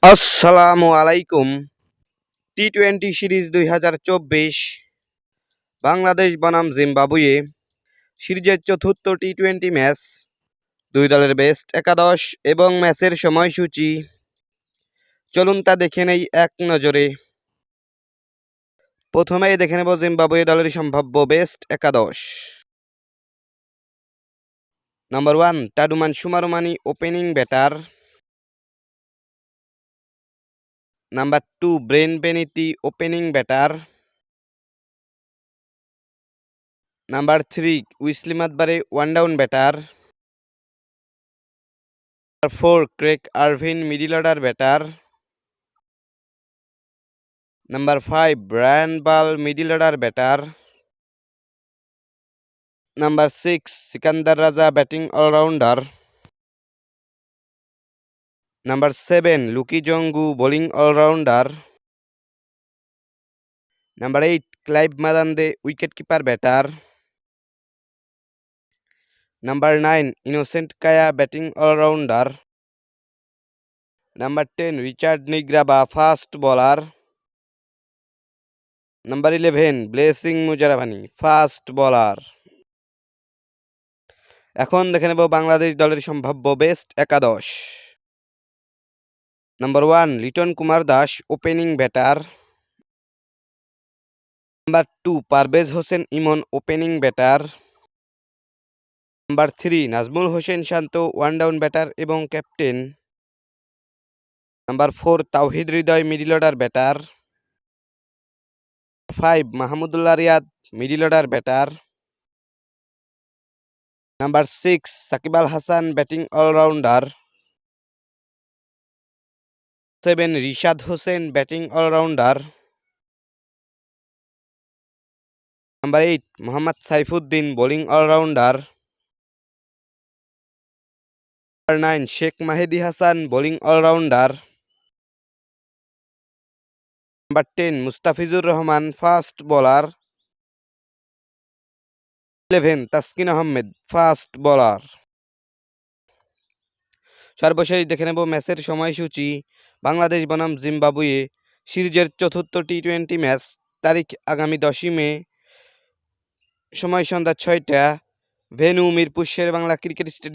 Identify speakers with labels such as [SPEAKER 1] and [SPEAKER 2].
[SPEAKER 1] আসসালামু আলাইকুম। টি-20 সিরিজ 2024 বাংলাদেশ বনাম জিম্বাবুয়ে সিরিজের চতুর্থ টি-20 ম্যাচ। দুই দলের বেস্ট একাদশ এবং ম্যাচের সময়সূচি চলুন তা দেখে নেই এক নজরে। প্রথমেই দেখে নেব জিম্বাবুয়ে দলের সম্ভাব্য বেস্ট একাদশ। নাম্বার 1 টাডুমান সুমারুমানি opening batter. Number 2 Brian Bennett opening batter. Number 3 Wessly Madhevere one down batter. Number 4 Craig Ervine middle order batter. Number 5 ব্রায়ান বাল middle order batter. Number 6 Sikandar Raza batting allrounder. Number 7 Luke Jongwe bowling allrounder. Number 8 Clive Madande wicket keeper batter. Number 9 Innocent Kaia batting allrounder. Number 10 Richard Ngarava fast bowler. Number 11 blessing Muzarabani fast bowler. এখন দেখে নেব বাংলাদেশ দলের সম্ভাব্য best একাদশ। Number 1 Liton Kumar Das opening batter. Number 2 Parvez Hossain Emon opening batter. Number 3 Najmul Hossain Shanto one down batter এবং captain. Number 4 Towhid Hridoy middle order batter. 5 Mahmudullah Riyad middle order batter. Number 6 Shakib Al Hasan batting allrounder. 7 Rishad Hossain batting allrounder. Number 8 Mohammad Saifuddin bowling allrounder. Number 9 Sheikh Mahedi Hasan bowling allrounder. Number 10 Mustafizur Rahman fast bowler. 11 Taskin Ahmed fast bowler. সর্বশেষ দেখে নেব ম্যাচের সময়সূচি। বাংলাদেশ বনাম Zimbabwe সিরিজের চতুর্থ টি-20 match. তারিখ আগামী 10ই মে, সময় সন্ধ্যা 6টা, venue Mirpur Sherebangla cricket stadium.